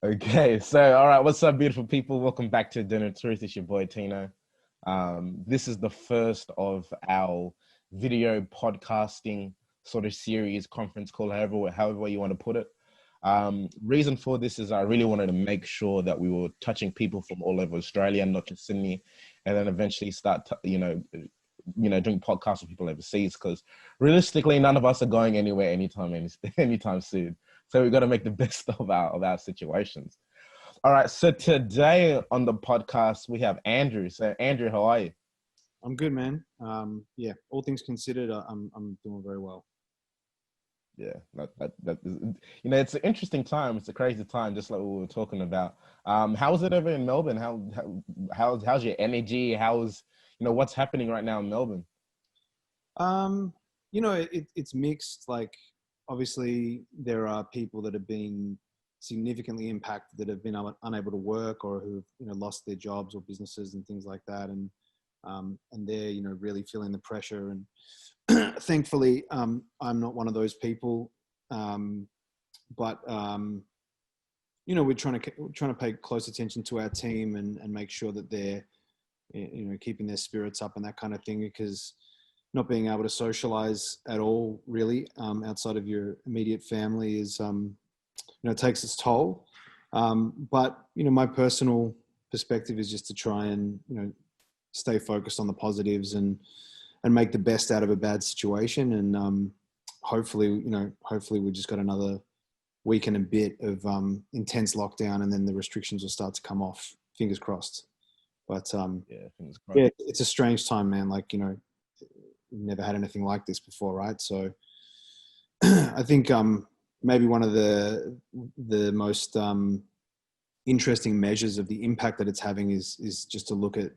Okay, so all right, what's up, beautiful people? Welcome back to DenofTruth. It's your boy Tino. This is the first of our video podcasting sort of series, conference call, however you want to put it. Reason for this is I really wanted to make sure that we were touching people from all over Australia, not just Sydney, and then eventually start, doing podcasts with people overseas. Because realistically, none of us are going anywhere anytime soon. So we've got to make the best of our situations. All right. So today on the podcast, we have Andrew. So Andrew, how are you? I'm good, man. Yeah, all things considered, I'm doing very well. Yeah, it's an interesting time. It's a crazy time, just like what we were talking about. How's it over in Melbourne? How's your energy? What's happening right now in Melbourne? It's mixed. Like, obviously, there are people that have been significantly impacted that have been unable to work or who've lost their jobs or businesses and things like that, and they're really feeling the pressure. And thankfully, I'm not one of those people. But we're trying to pay close attention to our team and make sure that they're keeping their spirits up and that kind of thing, because not being able to socialize at all really outside of your immediate family is takes its toll. But my personal perspective is just to try and stay focused on the positives and make the best out of a bad situation. And hopefully we just got another week and a bit of intense lockdown, and then the restrictions will start to come off. Fingers crossed. But fingers crossed. Yeah, it's a strange time, man. Like, we've never had anything like this before, right? So I think maybe one of the most interesting measures of the impact that it's having is just to look at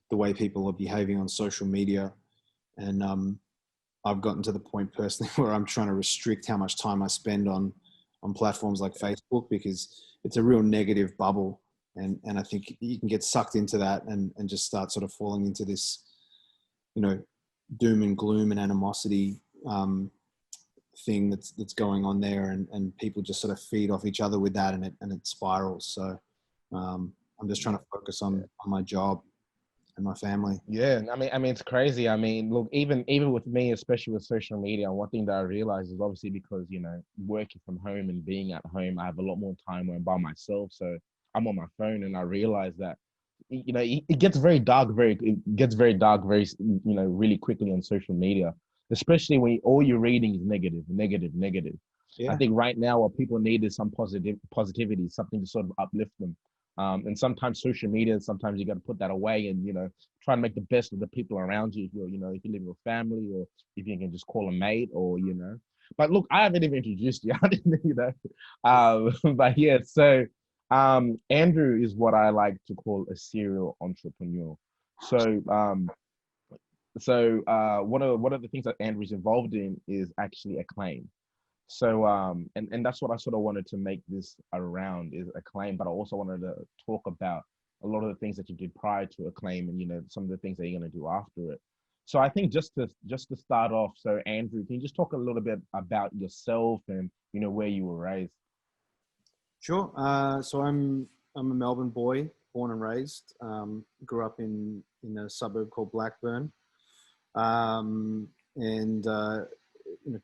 the way people are behaving on social media. And I've gotten to the point personally where I'm trying to restrict how much time I spend on platforms like Facebook, because it's a real negative bubble. And I think you can get sucked into that and just start sort of falling into this, doom and gloom and animosity thing that's going on there, and people just sort of feed off each other with that, and it spirals. So I'm just trying to focus on my job and my family. Yeah, I mean, it's crazy. I mean, look, even with me, especially with social media, one thing that I realized is obviously because working from home and being at home, I have a lot more time when I'm by myself. So I'm on my phone, and I realize that it gets very dark, really quickly on social media, especially when all you're reading is negative, negative, negative. Yeah. I think right now what people need is some positivity, something to sort of uplift them. And sometimes social media, sometimes you got to put that away and, try and make the best of the people around you. If if you live with family, or if you can just call a mate, or, but look, I haven't even introduced you. I didn't, but yeah, so, Andrew is what I like to call a serial entrepreneur. So, one of the things that Andrew's involved in is actually Acclaim. So, and that's what I sort of wanted to make this around, is Acclaim, but I also wanted to talk about a lot of the things that you did prior to Acclaim, and some of the things that you're going to do after it. So I think just to start off, so Andrew, can you just talk a little bit about yourself and where you were raised? Sure. So I'm a Melbourne boy, born and raised. Grew up in a suburb called Blackburn, and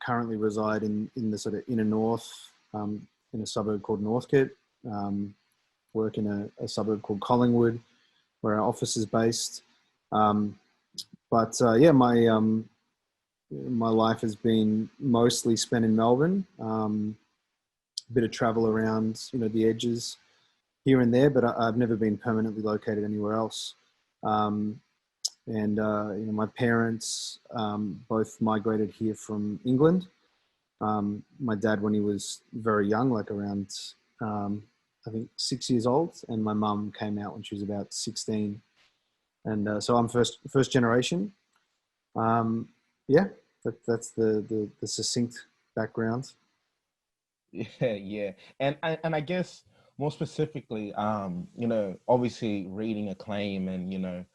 currently reside in the sort of inner north, in a suburb called Northcote. Work in a suburb called Collingwood, where our office is based. Yeah, my life has been mostly spent in Melbourne. A bit of travel around, the edges here and there, but I've never been permanently located anywhere else. My parents both migrated here from England. My dad, when he was very young, like around, I think 6 years old, and my mum came out when she was about 16. And so I'm first generation. That's the succinct background. Yeah. And I guess more specifically, obviously reading Acclaim and,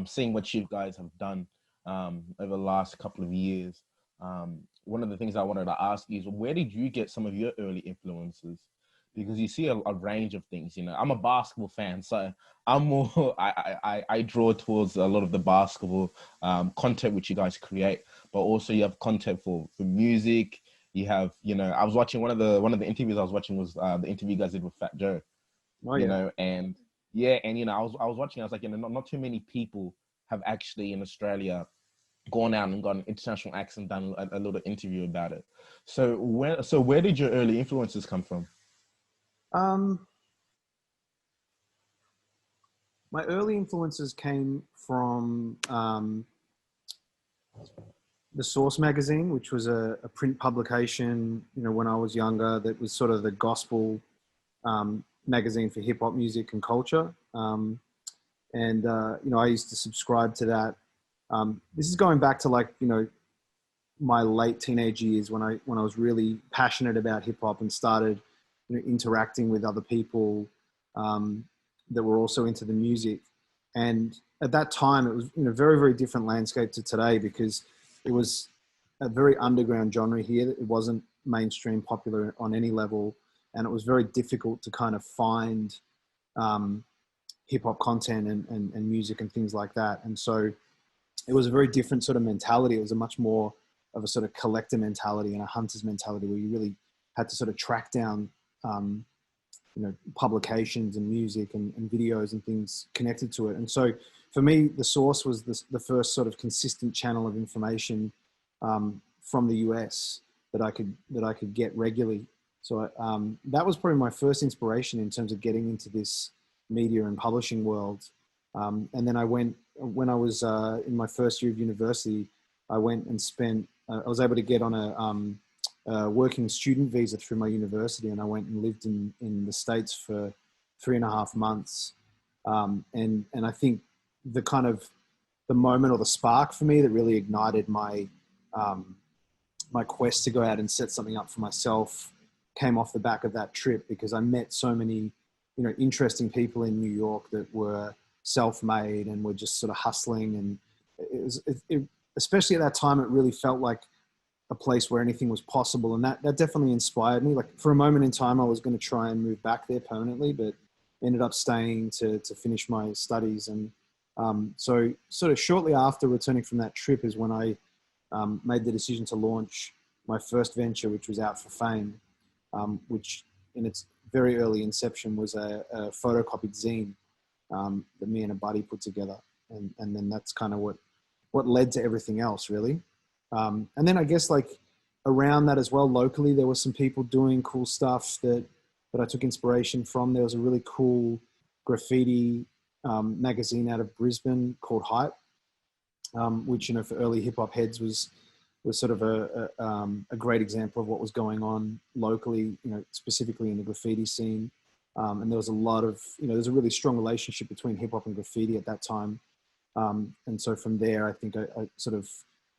seeing what you guys have done over the last couple of years. One of the things I wanted to ask you is, where did you get some of your early influences? because you see a range of things. You know, I'm a basketball fan, so I'm more. I draw towards a lot of the basketball content which you guys create, but also you have content for music. You have, you know, I was watching one of the interviews I was watching was the interview you guys did with Fat Joe. Oh You yeah. know, and yeah, and you know, I was watching. I was like, you know, not too many people have actually in Australia gone out and got an international accent, done a little interview about it. So where did your early influences come from? Um, my early influences came from the Source magazine, which was a print publication, you know, when I was younger, that was sort of the gospel magazine for hip hop music and culture. You know, I used to subscribe to that. This is going back to, like, you know, my late teenage years when I was really passionate about hip hop and started, you know, interacting with other people that were also into the music. And at that time, it was, you know, very, very different landscape to today, because it was a very underground genre here. It wasn't mainstream popular on any level, and it was very difficult to kind of find hip hop content and music and things like that. And so it was a very different sort of mentality. It was a much more of a sort of collector mentality and a hunter's mentality, where you really had to sort of track down, you know, publications and music and videos and things connected to it. And so for me, the Source was the first sort of consistent channel of information from the US that I could get regularly. So that was probably my first inspiration in terms of getting into this media and publishing world. And then when I was in my first year of university, I went and I was able to get on a working student visa through my university, and I went and lived in the States for 3.5 months. And I think the kind of the moment or the spark for me that really ignited my my quest to go out and set something up for myself came off the back of that trip, because I met so many, you know, interesting people in New York that were self-made and were just sort of hustling. And especially at that time, it really felt like a place where anything was possible. And that definitely inspired me. Like, for a moment in time, I was going to try and move back there permanently, but ended up staying to finish my studies. And so sort of shortly after returning from that trip is when I made the decision to launch my first venture, which was Out for Fame, which in its very early inception was a photocopied zine that me and a buddy put together. And then that's kind of what led to everything else, really. And then I guess, like, around that as well, locally, there were some people doing cool stuff that I took inspiration from. There was a really cool graffiti magazine out of Brisbane called Hype, which, you know, for early hip hop heads was sort of a great example of what was going on locally, you know, specifically in the graffiti scene. And there was a lot of, you know, there's a really strong relationship between hip hop and graffiti at that time. And so from there, I think I sort of,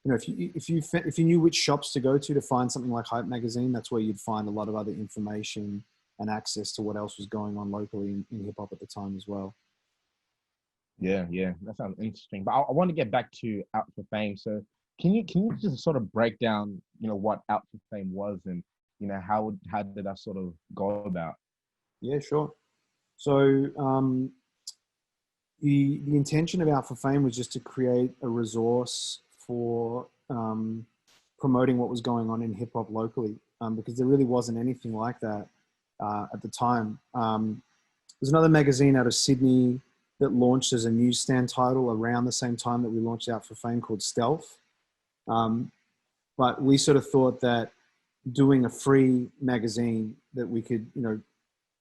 you know, if you knew which shops to go to find something like Hype Magazine, that's where you'd find a lot of other information and access to what else was going on locally in hip hop at the time as well. Yeah, that sounds interesting. But I want to get back to Out for Fame. So can you just sort of break down, you know, what Out for Fame was, and, you know, how did that sort of go about? Yeah, sure. So the intention of Out for Fame was just to create a resource for promoting what was going on in hip hop locally, because there really wasn't anything like that at the time. There's another magazine out of Sydney that launched as a newsstand title around the same time that we launched Out for Fame, called Stealth. But we sort of thought that doing a free magazine that we could, you know,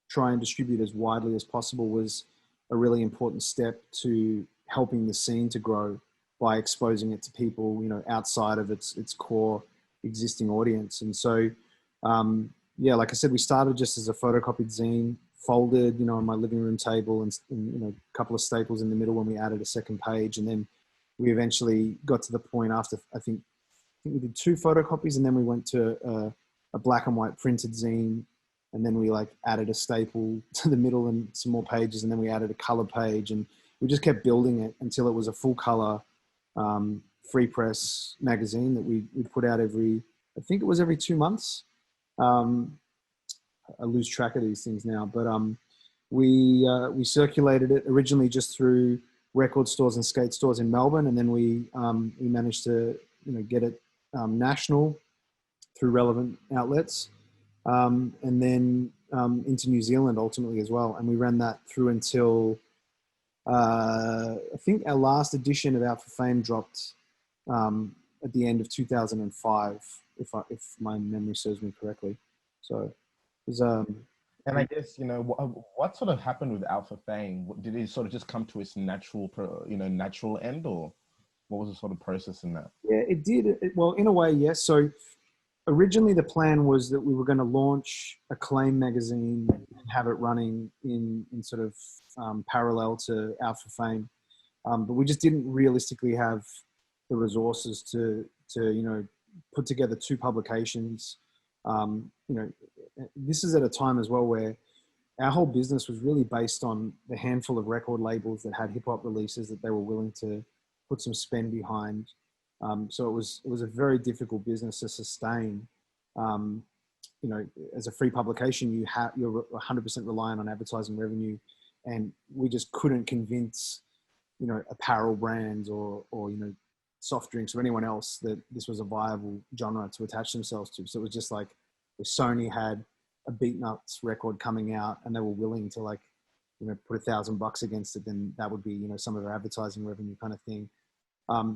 try and distribute as widely as possible was a really important step to helping the scene to grow by exposing it to people, you know, outside of its core existing audience. And so, yeah, like I said, we started just as a photocopied zine, folded, you know, on my living room table, and you know, a couple of staples in the middle when we added a second page. And then we eventually got to the point after, I think we did 2 photocopies, and then we went to a black and white printed zine. And then we, like, added a staple to the middle and some more pages. And then we added a color page, and we just kept building it until it was a full color free press magazine that we put out every 2 months. I lose track of these things now. But we circulated it originally just through record stores and skate stores in Melbourne, and then we managed to get it national through relevant outlets, and then into New Zealand ultimately as well. And we ran that through until I think our last edition of Out for Fame dropped at the end of 2005, if my memory serves me correctly. So it was, and I guess, what sort of happened with Out for Fame? Did it sort of just come to its natural, natural end, or what was the sort of process in that? Yeah, it did. Well, in a way, yes. So originally the plan was that we were going to launch Acclaim Magazine and have it running in sort of parallel to Out for Fame. But we just didn't realistically have the resources to put together two publications. This is at a time as well where our whole business was really based on the handful of record labels that had hip hop releases that they were willing to put some spend behind. So it was a very difficult business to sustain. As a free publication, you're 100% reliant on advertising revenue, and we just couldn't convince apparel brands or soft drinks or anyone else that this was a viable genre to attach themselves to. So it was just like if Sony had a Beatnuts record coming out and they were willing to put $1,000 against it, then that would be some of their advertising revenue kind of thing.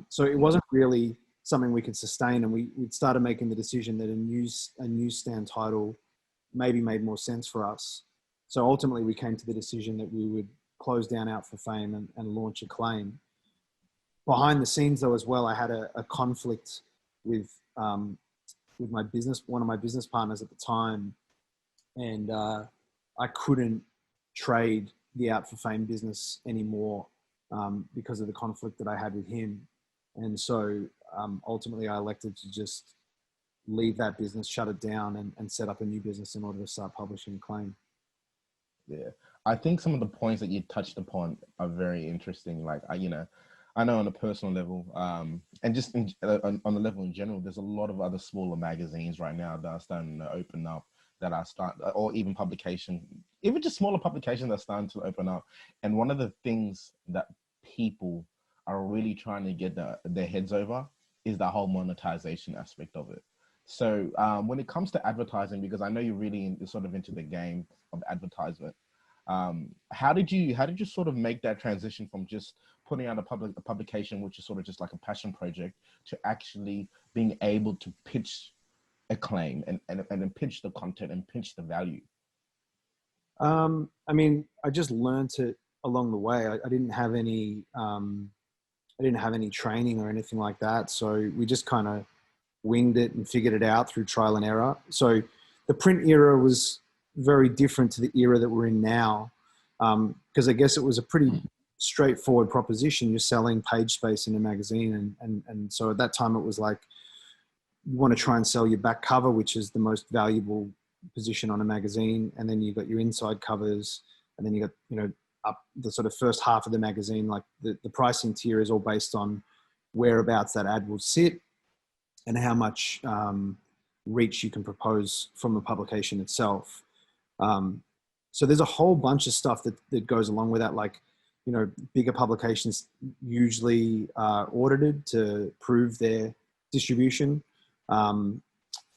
So it wasn't really something we could sustain, and we started making the decision that a newsstand title maybe made more sense for us. So ultimately we came to the decision that we would close down Out for Fame and launch Acclaim. Behind the scenes though as well, I had a conflict with one of my business partners at the time, and I couldn't trade the Out for Fame business anymore because of the conflict that I had with him. And so ultimately I elected to just leave that business, shut it down, and set up a new business in order to start publishing Acclaim. Yeah, I think some of the points that you touched upon are very interesting. Like, I know on a personal level, and just on the level in general, there's a lot of other smaller magazines right now that are starting to open up, or even even just smaller publications that are starting to open up. And one of the things that people are really trying to get their heads over is the whole monetization aspect of it. So when it comes to advertising, because I know you're really sort of into the game of advertisement, how did you sort of make that transition from just putting out a publication, which is sort of just like a passion project, to actually being able to pitch Acclaim and pitch the content and pitch the value? I mean, I just learned it along the way. I didn't have any training or anything like that. So we just kind of winged it and figured it out through trial and error. So the print era was very different to the era that we're in now, because I guess it was a pretty straightforward proposition. You're selling page space in a magazine, and so at that time it was like you want to try and sell your back cover, which is the most valuable position on a magazine, and then you've got your inside covers, and then you got up the sort of first half of the magazine. Like the pricing tier is all based on whereabouts that ad will sit and how much reach you can propose from the publication itself. So there's a whole bunch of stuff that goes along with that. Like, bigger publications usually are audited to prove their distribution. And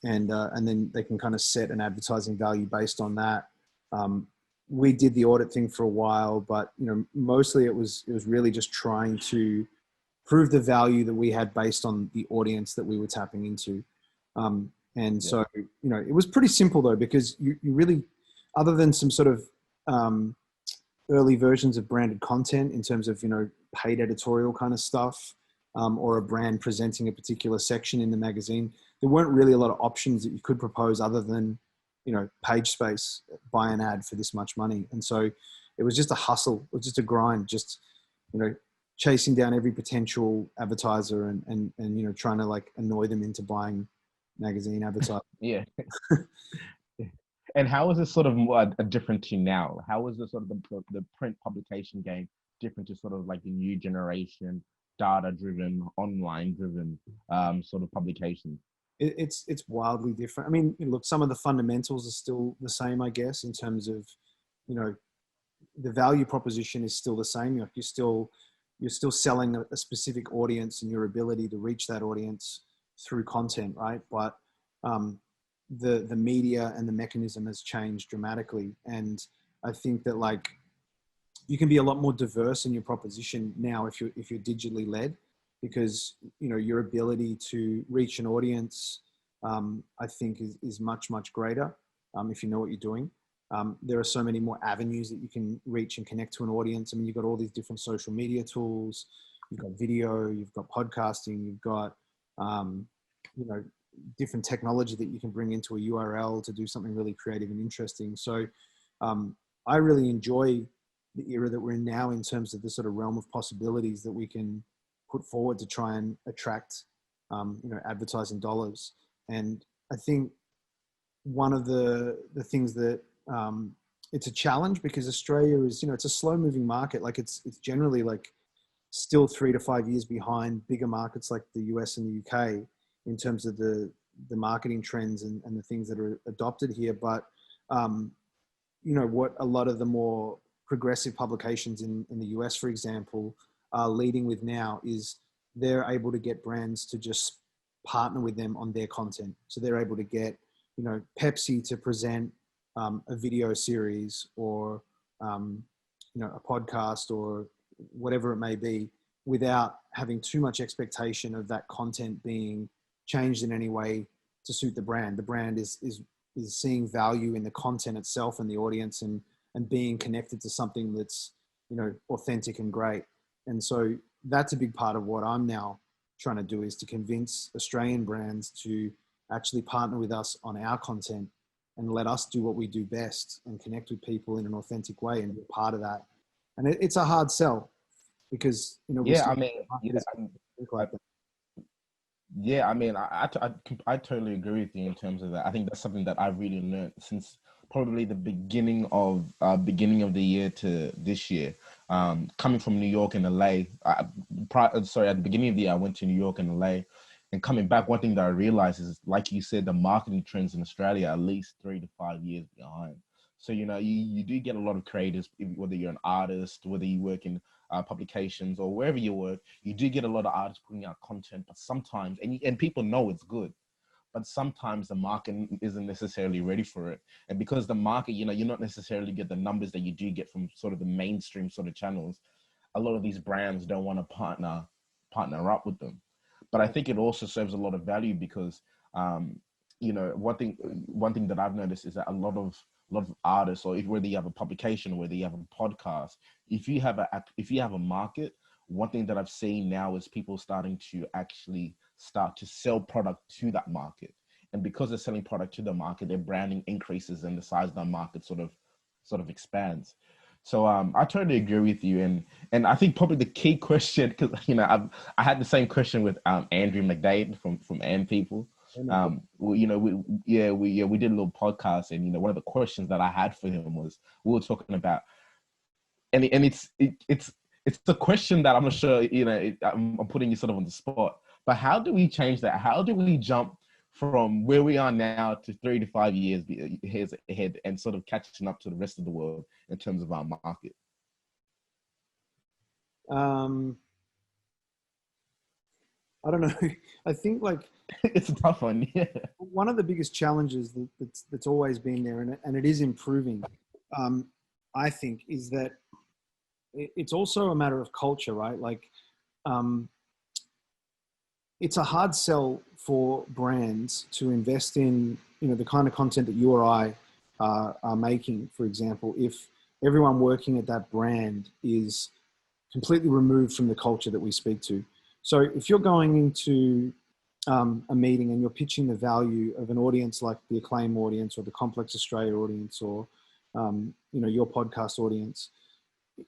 then they can kind of set an advertising value based on that. We did the audit thing for a while, but mostly it was really just trying to prove the value that we had based on the audience that we were tapping into. So it was pretty simple though, because you really, other than some sort of early versions of branded content in terms of paid editorial kind of stuff, or a brand presenting a particular section in the magazine, there weren't really a lot of options that you could propose other than page space, buy an ad for this much money. And so it was just a hustle, it was just a grind, just chasing down every potential advertiser and trying to like annoy them into buying magazine advertising. Yeah. And how is this sort of more different to now? How is the sort of the print publication game different to sort of like the new generation, data-driven, online-driven sort of publications? It's wildly different. I mean, look, some of the fundamentals are still the same, I guess, in terms of, you know, the value proposition is still the same. Like you're still selling a specific audience and your ability to reach that audience through content, right? But the media and the mechanism has changed dramatically, and I think that like you can be a lot more diverse in your proposition now if you're digitally led, because you know your ability to reach an audience, I think is much greater if you know what you're doing. There are so many more avenues that you can reach and connect to an audience. I mean, you've got all these different social media tools, you've got video, you've got podcasting, you've got, you know, different technology that you can bring into a URL to do something really creative and interesting. So I really enjoy the era that we're in now in terms of the sort of realm of possibilities that we can put forward to try and attract, you know, advertising dollars. And I think one of the things that it's a challenge because Australia is, you know, it's a slow moving market. Like it's generally like still 3 to 5 years behind bigger markets like the US and the UK in terms of the marketing trends and the things that are adopted here. But, you know, what a lot of the more progressive publications in the US, for example, are leading with now is they're able to get brands to just partner with them on their content. So they're able to get, you know, Pepsi to present a video series or, you know, a podcast or whatever it may be without having too much expectation of that content being changed in any way to suit the brand. The brand is seeing value in the content itself and the audience and being connected to something that's, you know, authentic and great. And so that's a big part of what I'm now trying to do, is to convince Australian brands to actually partner with us on our content and let us do what we do best and connect with people in an authentic way and be a part of that. And it's a hard sell because, you know, Yeah, I mean, yeah, I mean, I totally agree with you in terms of that. I think that's something that I've really learned since probably the beginning of the year to this year. Coming from New York and LA, at the beginning of the year, I went to New York and LA, and coming back, one thing that I realized is, like you said, the marketing trends in Australia are at least 3 to 5 years behind. So, you know, you do get a lot of creators, whether you're an artist, whether you work in publications or wherever you work, you do get a lot of artists putting out content, but sometimes, and people know it's good, but sometimes the market isn't necessarily ready for it. And because the market, you know, you're not necessarily get the numbers that you do get from sort of the mainstream sort of channels. A lot of these brands don't want to partner up with them. But I think it also serves a lot of value because, you know, one thing that I've noticed is that a lot of artists, or whether you have a publication or whether you have a podcast, if you have a market, one thing that I've seen now is people starting to actually start to sell product to that market. And because they're selling product to the market, their branding increases and the size of the market sort of expands. So I totally agree with you, and I think probably the key question, because you know I had the same question with Andrew McDade from AM People. Well, you know, we did a little podcast, and you know, one of the questions that I had for him was, we were talking about, and it's a question that I'm not sure, you know, I'm putting you sort of on the spot, but how do we change that? How do we jump from where we are now to 3 to 5 years ahead and sort of catching up to the rest of the world in terms of our market? I don't know. I think like it's a tough one. Yeah. One of the biggest challenges that's always been there, and it is improving, I think, is that it's also a matter of culture, right? Like, it's a hard sell for brands to invest in, you know, the kind of content that you or I are making, for example, if everyone working at that brand is completely removed from the culture that we speak to. So if you're going into a meeting and you're pitching the value of an audience like the Acclaim audience or the Complex Australia audience or, you know, your podcast audience,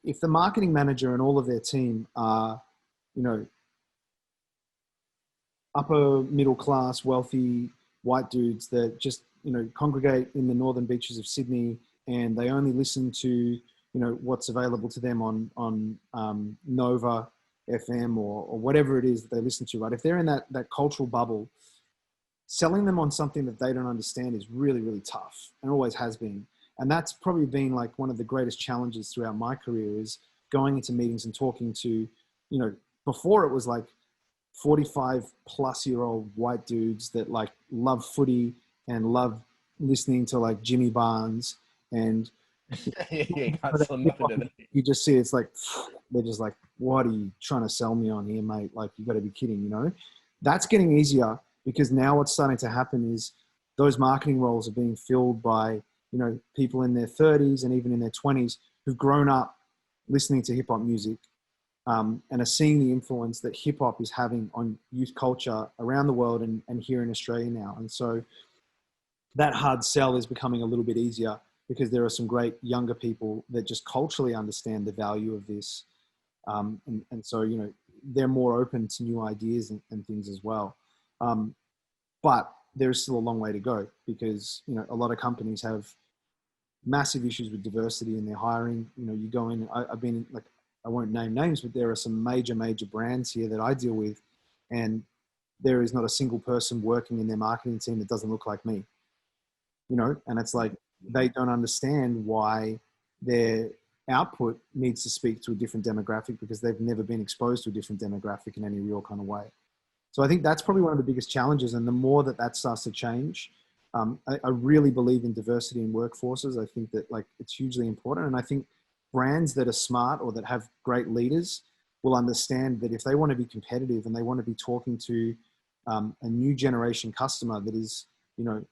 if the marketing manager and all of their team are, you know, upper middle class, wealthy white dudes that just, you know, congregate in the northern beaches of Sydney, and they only listen to, you know, what's available to them on Nova FM or whatever it is that they listen to, right? If they're in that cultural bubble, selling them on something that they don't understand is really, really tough, and always has been. And that's probably been like one of the greatest challenges throughout my career, is going into meetings and talking to, you know, before it was like 45-plus-year-old white dudes that like love footy and love listening to like Jimmy Barnes, and you just see it's like, they're just like, what are you trying to sell me on here, mate? Like, you got to be kidding, you know? That's getting easier, because now what's starting to happen is those marketing roles are being filled by, you know, people in their 30s and even in their 20s who've grown up listening to hip hop music, and are seeing the influence that hip hop is having on youth culture around the world and here in Australia now. And so that hard sell is becoming a little bit easier, because there are some great younger people that just culturally understand the value of this. And so, you know, they're more open to new ideas and things as well. But there's still a long way to go, because, you know, a lot of companies have massive issues with diversity in their hiring. You know, you go in, I've been in, like, I won't name names, but there are some major brands here that I deal with, and there is not a single person working in their marketing team that doesn't look like me, you know? And it's like, they don't understand why their output needs to speak to a different demographic, because they've never been exposed to a different demographic in any real kind of way. So I think that's probably one of the biggest challenges. And the more that starts to change, I really believe in diversity in workforces. I think that, like, it's hugely important. And I think brands that are smart or that have great leaders will understand that if they want to be competitive and they want to be talking to a new generation customer that is, you know,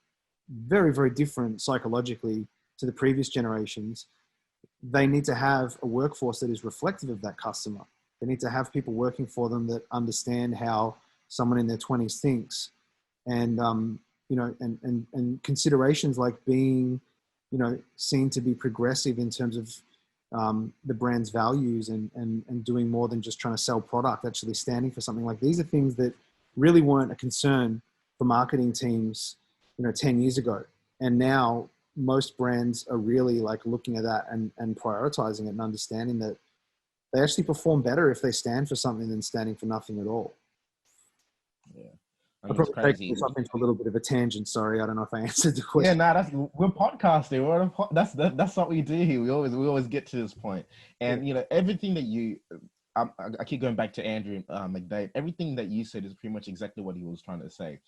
very, very different psychologically to the previous generations, they need to have a workforce that is reflective of that customer. They need to have people working for them that understand how someone in their 20s thinks. And, you know, and considerations like being, you know, seen to be progressive in terms of the brand's values, and doing more than just trying to sell product, actually standing for something. Like, these are things that really weren't a concern for marketing teams, you know, 10 years ago. And now most brands are really like looking at that and prioritizing it, and understanding that they actually perform better if they stand for something than standing for nothing at all. Yeah. I probably taken this up into a little bit of a tangent. Sorry, I don't know if I answered the question. Yeah, we're podcasting. That's what we do here. We always get to this point. And, you know, everything that you, I keep going back to Andrew McDade. Everything that you said is pretty much exactly what he was trying to say.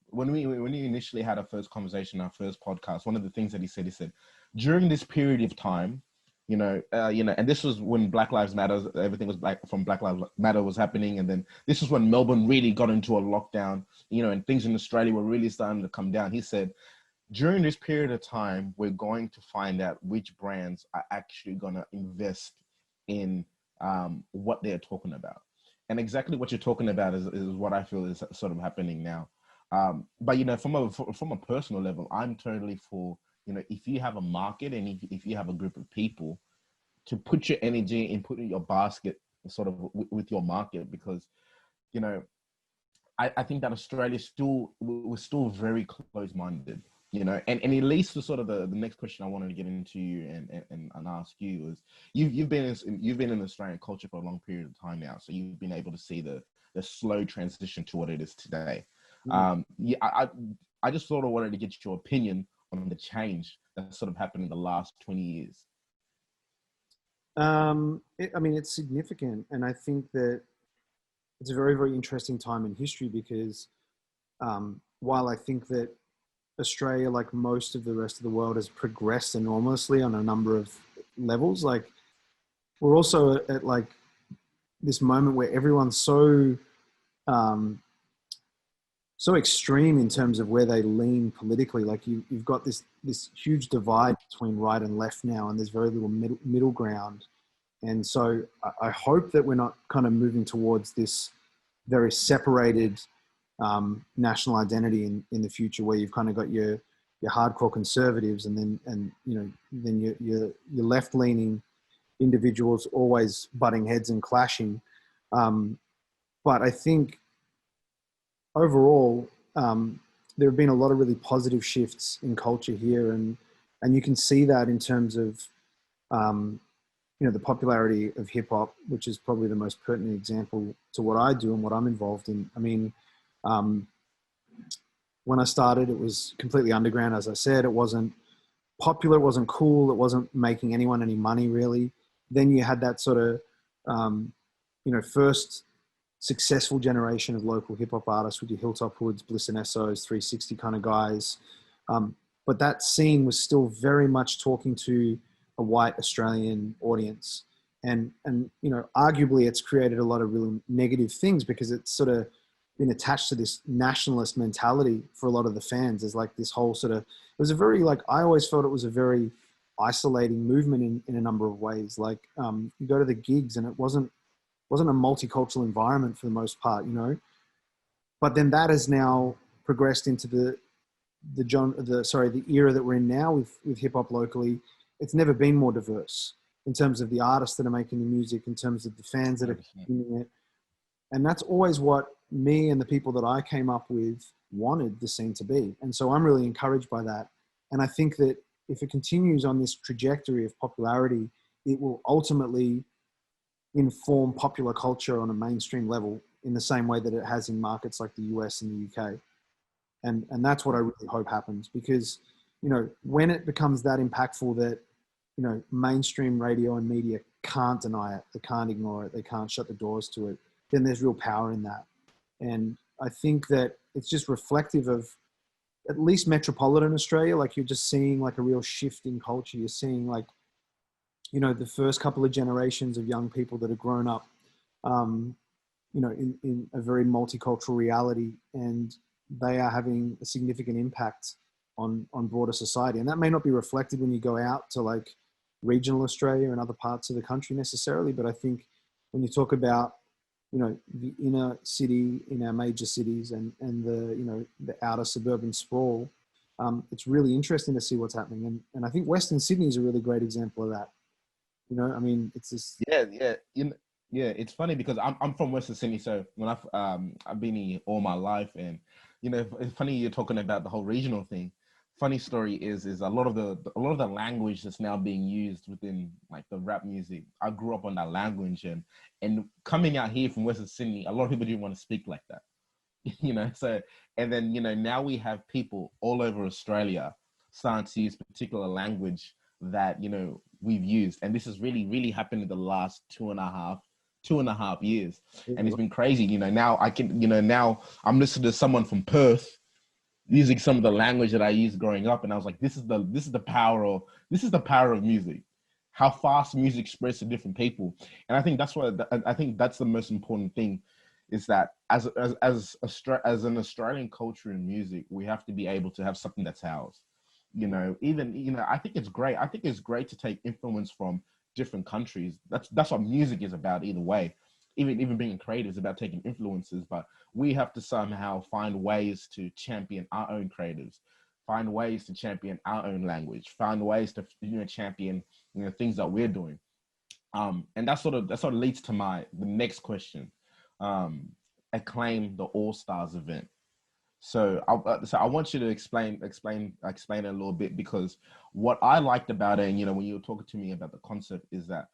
When we initially had our first conversation, our first podcast, one of the things that he said, during this period of time, you know, and this was when Black Lives Matter, everything was Black Lives Matter was happening. And then this is when Melbourne really got into a lockdown, you know, and things in Australia were really starting to come down. He said, during this period of time, we're going to find out which brands are actually going to invest in what they're talking about. And exactly what you're talking about is what I feel is sort of happening now. But, you know, from a personal level, I'm totally for, you know, if you have a market and if you have a group of people, to put your energy and put in your basket sort of with your market, because, you know, I think that Australia was still very close-minded, you know, and it leads to sort of the next question I wanted to get into you and ask you is, you've been in Australian culture for a long period of time now, so you've been able to see the slow transition to what it is today. Yeah, I just sort of wanted to get your opinion on the change that's sort of happened in the last 20 years. I mean, it's significant. And I think that it's a very, very interesting time in history, because while I think that Australia, like most of the rest of the world, has progressed enormously on a number of levels, like, we're also at like this moment where everyone's so extreme in terms of where they lean politically. Like, you've got this huge divide between right and left now, and there's very little middle ground. And so I hope that we're not kind of moving towards this very separated national identity in the future, where you've kind of got your hardcore conservatives and your left leaning individuals always butting heads and clashing. But I think overall, there have been a lot of really positive shifts in culture here, and you can see that in terms of the popularity of hip hop, which is probably the most pertinent example to what I do and what I'm involved in. I mean, when I started, it was completely underground. As I said, it wasn't popular, it wasn't cool, it wasn't making anyone any money really. Then you had that sort of, first successful generation of local hip hop artists with your Hilltop Hoods, Bliss and Essos, 360 kind of guys. But that scene was still very much talking to a white Australian audience. And arguably it's created a lot of really negative things because it's sort of been attached to this nationalist mentality for a lot of the fans. There's like this whole sort of, it was a very, like, I always felt it was a very isolating movement in a number of ways. Like you go to the gigs and it wasn't a multicultural environment for the most part, but then that has now progressed into the era that we're in now with hip hop locally. It's never been more diverse in terms of the artists that are making the music, in terms of the fans that are consuming it. And that's always what me and the people that I came up with wanted the scene to be. And so I'm really encouraged by that. And I think that if it continues on this trajectory of popularity, it will ultimately inform popular culture on a mainstream level in the same way that it has in markets like the US and the UK. And that's what I really hope happens, because, when it becomes that impactful that, mainstream radio and media can't deny it, they can't ignore it, they can't shut the doors to it, then there's real power in that. And I think that it's just reflective of at least metropolitan Australia. Like, you're just seeing like a real shift in culture. You're seeing like, the first couple of generations of young people that have grown up, in a very multicultural reality, and they are having a significant impact on broader society. And that may not be reflected when you go out to like regional Australia and other parts of the country necessarily. But I think when you talk about, the inner city in our major cities and the, the outer suburban sprawl, it's really interesting to see what's happening. And I think Western Sydney is a really great example of that. It's just... Yeah. It's funny because I'm from Western Sydney. So when I've been here all my life, and, it's funny you're talking about the whole regional thing. Funny story is a lot of the language that's now being used within like the rap music. I grew up on that language, and coming out here from Western Sydney, a lot of people didn't want to speak like that, So, and then now we have people all over Australia starting to use particular language that we've used, and this has really happened in the last two and a half years, and it's been crazy. Now I can, now I'm listening to someone from Perth using some of the language that I used growing up, and I was like, this is the power of music, how fast music spreads to different people. And I think that's the most important thing, is that as an Australian culture in music, we have to be able to have something that's ours. I think it's great. I think it's great to take influence from different countries. That's what music is about either way. Even being creative is about taking influences, but we have to somehow find ways to champion our own creatives, find ways to champion our own language, find ways to champion things that we're doing. And that sort of leads to the next question. Acclaim the All Stars event. So I want you to explain it a little bit, because what I liked about it, and when you were talking to me about the concept, is that,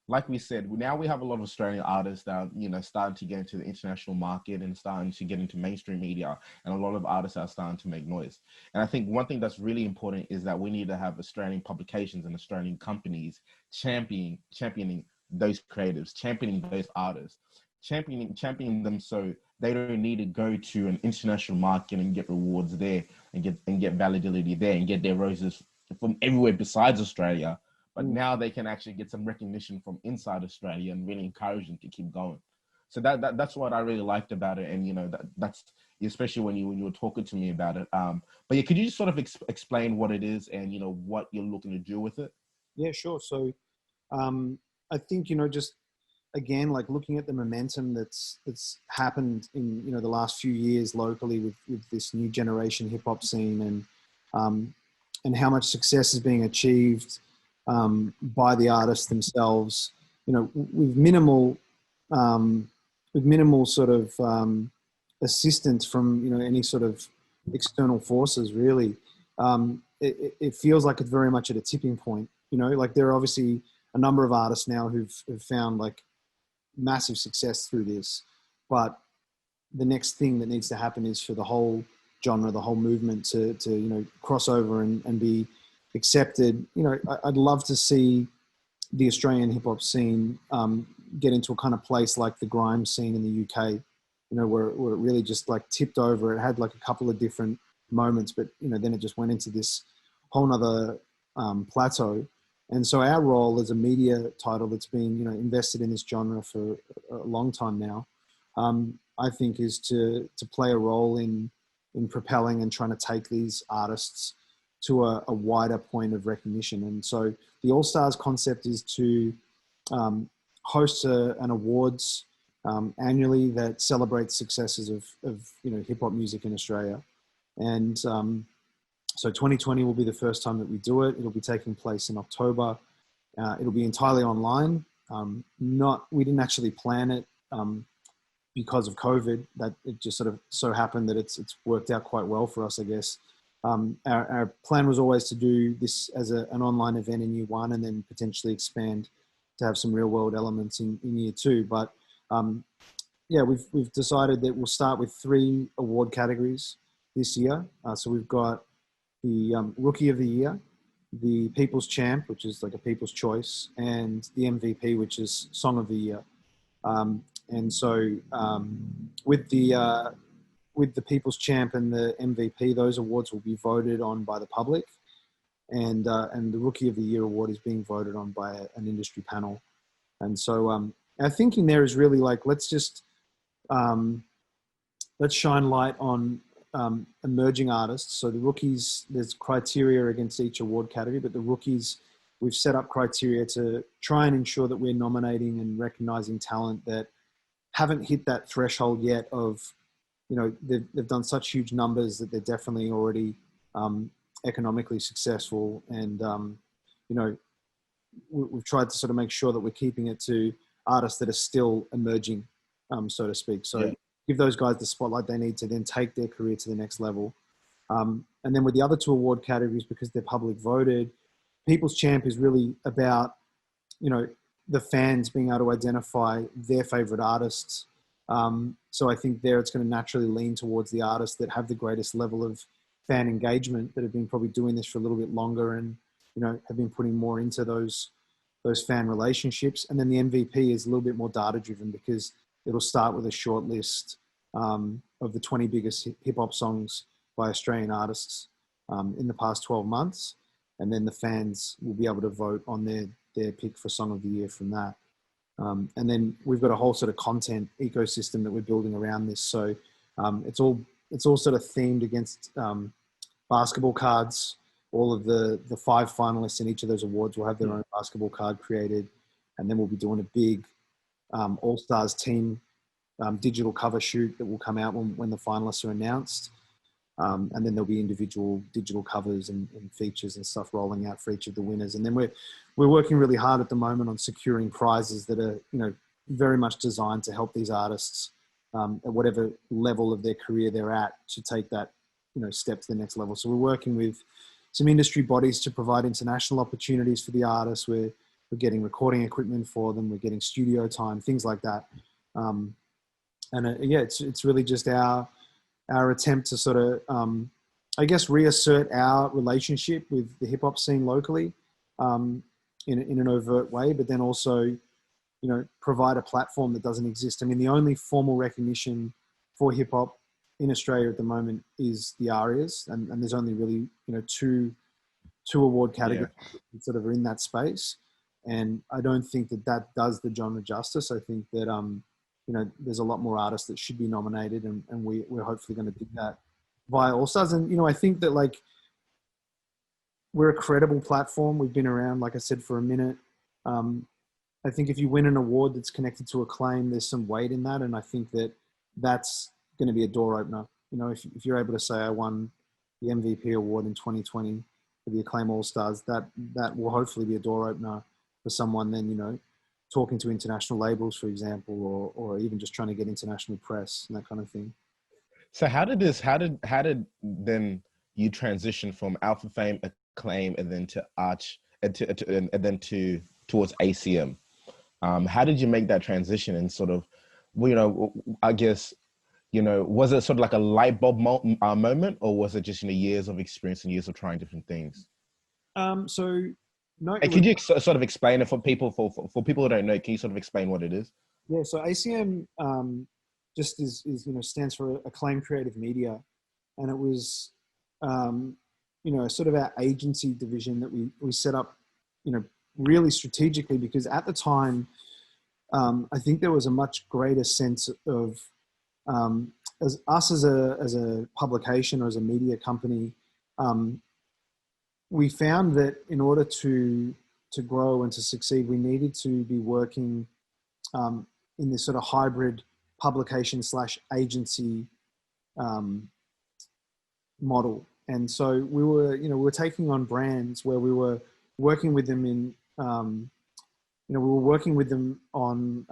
like we said, now we have a lot of Australian artists that are, starting to get into the international market and starting to get into mainstream media, and a lot of artists are starting to make noise. And I think one thing that's really important is that we need to have Australian publications and Australian companies championing those creatives, championing those artists, championing them, so they don't need to go to an international market and get rewards there and get validity there and get their roses from everywhere besides Australia. But now they can actually get some recognition from inside Australia and really encourage them to keep going. So that's what I really liked about it. And, that's especially when you were talking to me about it. But yeah, could you just sort of explain what it is and, what you're looking to do with it? Yeah, sure. So I think, just again, like looking at the momentum that's happened in, the last few years locally with this new generation hip hop scene, and how much success is being achieved by the artists themselves, with minimal sort of assistance from, any sort of external forces, really. It feels like it's very much at a tipping point, like there are obviously a number of artists now who've found like massive success through this, but the next thing that needs to happen is for the whole genre, the whole movement to you know, cross over and be accepted. You know, I'd love to see the Australian hip hop scene get into a kind of place like the grime scene in the UK, you know, where it really just like tipped over. It had like a couple of different moments, but you know, then it just went into this whole nother plateau. And so our role as a media title that's been, you know, invested in this genre for a long time now, I think is to play a role in propelling and trying to take these artists to a wider point of recognition. And so the All Stars concept is to host an awards annually that celebrates successes of you know, hip hop music in Australia. And so 2020 will be the first time that we do it. It'll be taking place in October. It'll be entirely online. We didn't actually plan it because of COVID. That it just sort of so happened that it's worked out quite well for us, I guess. Our plan was always to do this as an online event in year one, and then potentially expand to have some real world elements in year two. But yeah, we've decided that we'll start with 3 award categories this year. So we've got the Rookie of the Year, the People's Champ, which is like a People's Choice, and the MVP, which is Song of the Year. And so with the People's Champ and the MVP, those awards will be voted on by the public, and the Rookie of the Year award is being voted on by an industry panel. And so our thinking there is really like, let's shine light on emerging artists. So the rookies, there's criteria against each award category, but the rookies, we've set up criteria to try and ensure that we're nominating and recognizing talent that haven't hit that threshold yet of, you know, they've done such huge numbers that they're definitely already economically successful. And, you know, we've tried to sort of make sure that we're keeping it to artists that are still emerging, so to speak. So give those guys the spotlight they need to then take their career to the next level. And then with the other 2 award categories, because they're public voted, People's Champ is really about, you know, the fans being able to identify their favorite artists. So I think there it's going to naturally lean towards the artists that have the greatest level of fan engagement, that have been probably doing this for a little bit longer and, you know, have been putting more into those fan relationships. And then the MVP is a little bit more data driven, because it'll start with a short list of the 20 biggest hip hop songs by Australian artists in the past 12 months. And then the fans will be able to vote on their pick for Song of the Year from that. And then we've got a whole sort of content ecosystem that we're building around this. So it's all sort of themed against basketball cards. All of the 5 finalists in each of those awards will have their own basketball card created. And then we'll be doing a big All Stars team digital cover shoot that will come out when the finalists are announced. And then there'll be individual digital covers and features and stuff rolling out for each of the winners. And then we're working really hard at the moment on securing prizes that are, you know, very much designed to help these artists at whatever level of their career they're at to take that, you know, step to the next level. So we're working with some industry bodies to provide international opportunities for the artists. We're getting recording equipment for them. We're getting studio time, things like that. Yeah, it's really just our attempt to sort of, I guess, reassert our relationship with the hip hop scene locally in an overt way, but then also, you know, provide a platform that doesn't exist. I mean, the only formal recognition for hip hop in Australia at the moment is the ARIAs, and there's only really, you know, two award categories that sort of are in that space. And I don't think that does the genre justice. I think that, you know, there's a lot more artists that should be nominated, and we're hopefully going to do that via All Stars. And, you know, I think that, like, we're a credible platform. We've been around, like I said, for a minute. I think if you win an award that's connected to Acclaim, there's some weight in that. And I think that that's going to be a door opener. You know, if you're able to say, I won the MVP award in 2020 for the Acclaim All Stars, that will hopefully be a door opener for someone then, you know, talking to international labels, for example, or even just trying to get international press and that kind of thing. So how did then you transition from Alpha Fame, Acclaim, and then to Arch, and then towards ACM? How did you make that transition? And sort of, well, you know, I guess you know, was it sort of like a light bulb moment, or was it just, you know, years of experience and years of trying different things? So no, And it was, could you sort of explain it for people, for people who don't know, can you sort of explain what it is? yeah. So ACM just is, you know, stands for Acclaim Creative Media, and it was, you know, sort of our agency division that we set up, you know, really strategically, because at the time, I think there was a much greater sense of, as us as a publication or as a media company, we found that in order to grow and to succeed, we needed to be working in this sort of hybrid publication slash agency model. And so we were, you know, we were taking on brands where we were working with them in, you know, we were working with them on,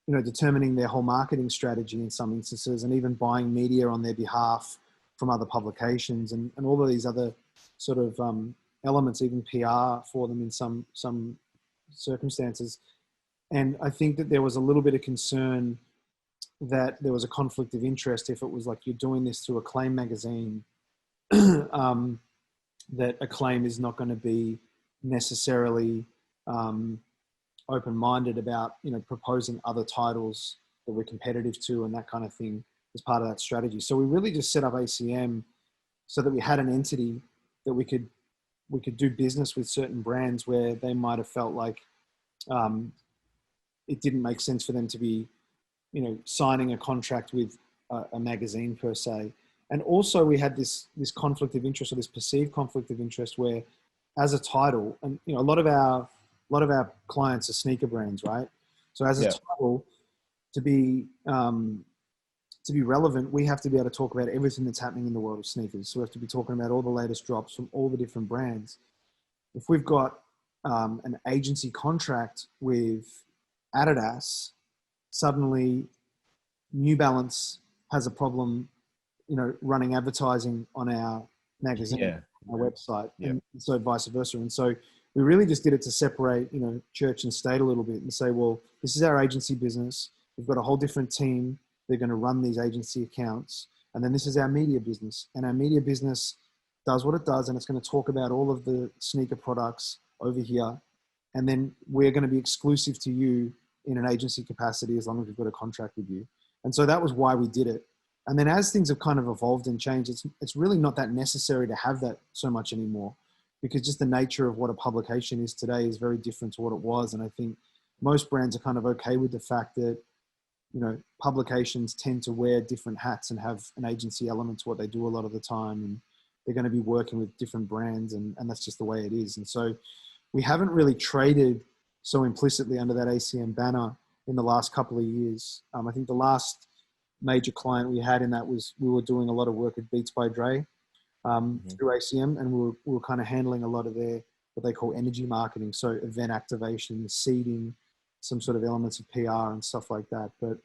you know, determining their whole marketing strategy in some instances, and even buying media on their behalf from other publications, and all of these other sort of elements, even PR for them in some circumstances. And I think that there was a little bit of concern that there was a conflict of interest if it was like you're doing this through Acclaim Magazine, that Acclaim is not going to be necessarily open-minded about, you know, proposing other titles that we're competitive to and that kind of thing as part of that strategy. So we really just set up ACM so that we had an entity that we could do business with certain brands where they might have felt like it didn't make sense for them to be, you know, signing a contract with a magazine per se. And also we had this conflict of interest, or this perceived conflict of interest, where as a title, and, you know, a lot of our clients are sneaker brands, right? So as a title, to be relevant, we have to be able to talk about everything that's happening in the world of sneakers. So we have to be talking about all the latest drops from all the different brands. If we've got an agency contract with Adidas, suddenly New Balance has a problem, you know, running advertising on our magazine, our website, and so vice versa. And so we really just did it to separate, you know, church and state a little bit, and say, well, this is our agency business. We've got a whole different team. They're going to run these agency accounts. And then this is our media business. And our media business does what it does, and it's going to talk about all of the sneaker products over here. And then we're going to be exclusive to you in an agency capacity as long as we've got a contract with you. And so that was why we did it. And then as things have kind of evolved and changed, it's really not that necessary to have that so much anymore, because just the nature of what a publication is today is very different to what it was. And I think most brands are kind of okay with the fact that, you know, publications tend to wear different hats and have an agency element to what they do a lot of the time. And they're going to be working with different brands, and that's just the way it is. And so we haven't really traded so implicitly under that ACM banner in the last couple of years. I think the last major client we had in that was, we were doing a lot of work with Beats by Dre through ACM, and we were kind of handling a lot of their, what they call energy marketing. So event activation, seeding, some sort of elements of PR and stuff like that. But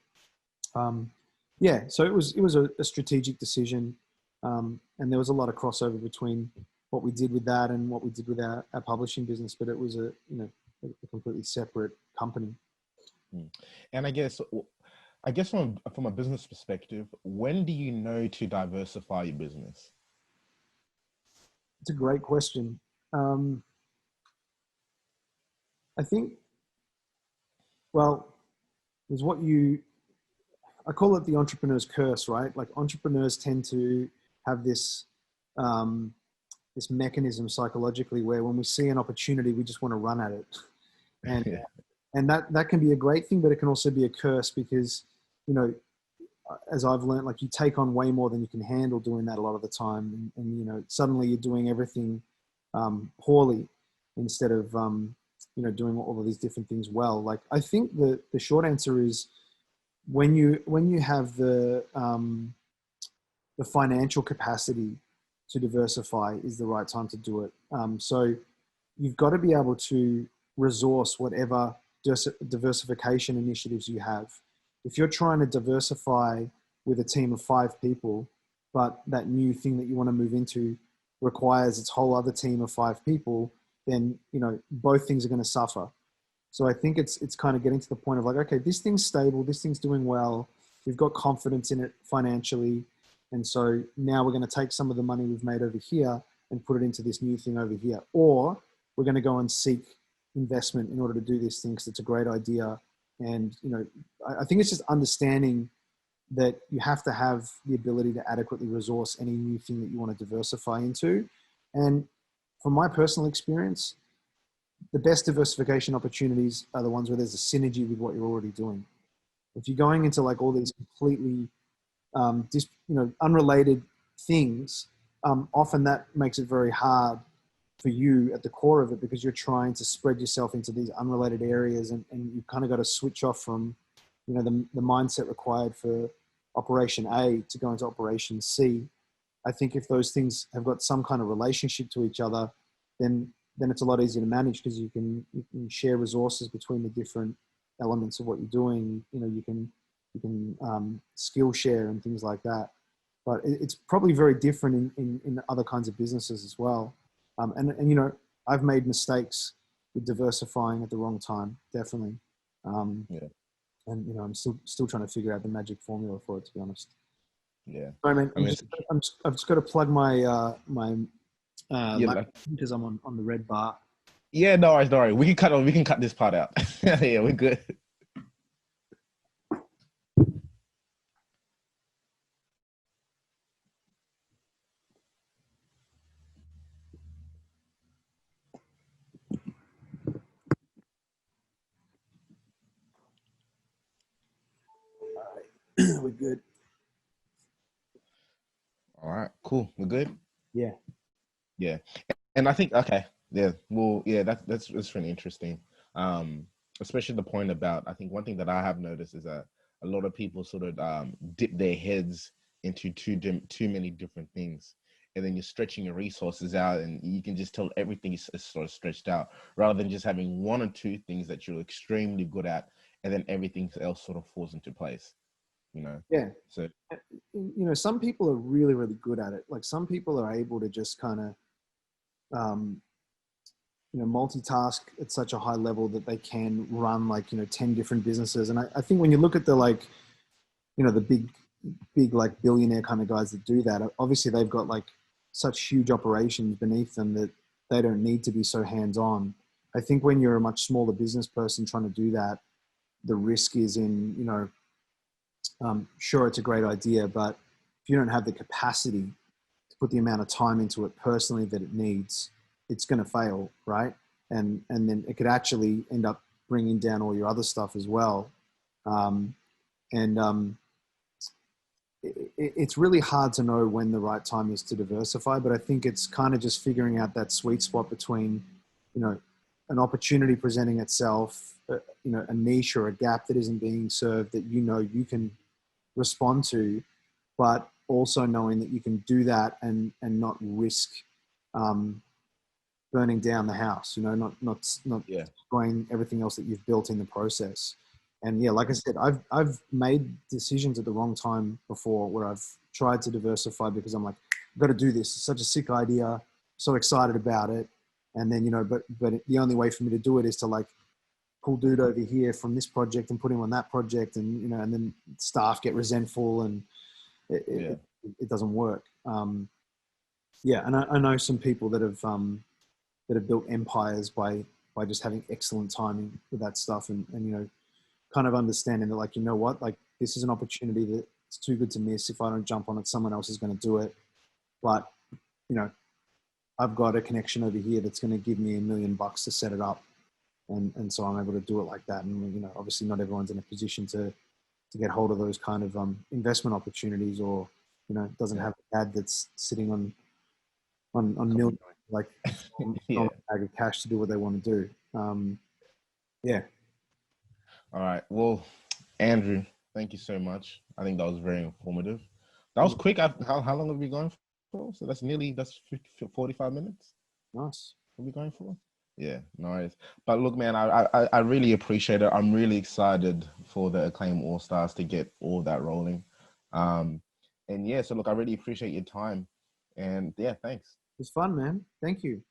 yeah, so it was a strategic decision. And there was a lot of crossover between what we did with that and what we did with our publishing business, but it was a a completely separate company. And I guess from a business perspective, when do you know to diversify your business? It's a great question. I think, well, there's I call it the entrepreneur's curse, right? Like, entrepreneurs tend to have this mechanism psychologically where when we see an opportunity, we just want to run at it. And and that can be a great thing, but it can also be a curse, because, you know, as I've learned, like, you take on way more than you can handle doing that a lot of the time. And you know, suddenly you're doing everything poorly instead of, you know, doing all of these different things well. Like, I think the short answer is, when you have the financial capacity to diversify is the right time to do it. So you've got to be able to resource whatever diversification initiatives you have. If you're trying to diversify with a team of 5 people, but that new thing that you want to move into requires its whole other team of 5 people, then, you know, both things are going to suffer. So I think it's kind of getting to the point of like, okay, this thing's stable, this thing's doing well. we've got confidence in it financially. And so now we're going to take some of the money we've made over here and put it into this new thing over here. Or we're going to go and seek investment in order to do this thing because it's a great idea. And, you know, I think it's just understanding that you have to have the ability to adequately resource any new thing that you want to diversify into. And from my personal experience, the best diversification opportunities are the ones where there's a synergy with what you're already doing. If you're going into like all these completely, unrelated things, often that makes it very hard for you at the core of it because you're trying to spread yourself into these unrelated areas, and you've kind of got to switch off from, you know, the mindset required for operation A to go into operation C. I think if those things have got some kind of relationship to each other, then it's a lot easier to manage because you can share resources between the different elements of what you're doing. You know, you can skill share and things like that. But it's probably very different in other kinds of businesses as well. And you know, I've made mistakes with diversifying at the wrong time, definitely. Yeah. And you know, I'm still trying to figure out the magic formula for it, to be honest. Yeah. Sorry, man. I mean, I've just got to plug my yeah, laptop because I'm on the red bar. yeah, no worries, no worries. We can cut this part out. Yeah, we're good. We're good. All right, cool. We're good. Yeah. Yeah, and I think okay, yeah, well, yeah, that's really interesting. Especially the point about, I think one thing that I have noticed is that a lot of people sort of dip their heads into too many different things, and then you're stretching your resources out, and you can just tell everything is sort of stretched out, rather than just having one or two things that you're extremely good at, and then everything else sort of falls into place. You know. Yeah. So You know, some people are really, really good at it. Like some people are able to just kind of, you know, multitask at such a high level that they can run like, you know, 10 different businesses. And I think when you look at the, like, you know, the big like billionaire kind of guys that do that, obviously they've got like such huge operations beneath them that they don't need to be so hands-on. I think when you're a much smaller business person trying to do that, the risk is in, you know, sure, it's a great idea, but if you don't have the capacity to put the amount of time into it personally that it needs, it's going to fail, right? And then it could actually end up bringing down all your other stuff as well. It's really hard to know when the right time is to diversify, but I think it's kind of just figuring out that sweet spot between, you know, an opportunity presenting itself, you know, a niche or a gap that isn't being served that, you know, you can respond to, but also knowing that you can do that and not risk burning down the house, you know, not yeah, destroying everything else that you've built in the process. And yeah, like I said, I've made decisions at the wrong time before where I've tried to diversify because I'm like, I've got to do this. It's such a sick idea. So excited about it. And then, you know, but the only way for me to do it is to like pull dude over here from this project and put him on that project. And, you know, and then staff get resentful and it doesn't work. Yeah. And I know some people that have built empires by just having excellent timing with that stuff. And, you know, kind of understanding that, like, you know what, like this is an opportunity that's too good to miss. If I don't jump on it, someone else is going to do it. But, you know, I've got a connection over here that's going to give me $1 million to set it up. And so I'm able to do it like that. And, you know, obviously not everyone's in a position to get hold of those kind of investment opportunities, or, you know, doesn't have a dad that's sitting on millions, like yeah. bag of cash to do what they want to do. Yeah. All right. Well, Andrew, thank you so much. I think that was very informative. That was quick. How long have we going for? So that's 45 minutes. Nice. What are we going for? Yeah, nice. But look, man, I really appreciate it. I'm really excited for the Acclaim All Stars to get all that rolling. And yeah, so look, I really appreciate your time. And yeah, thanks. It's fun, man. Thank you.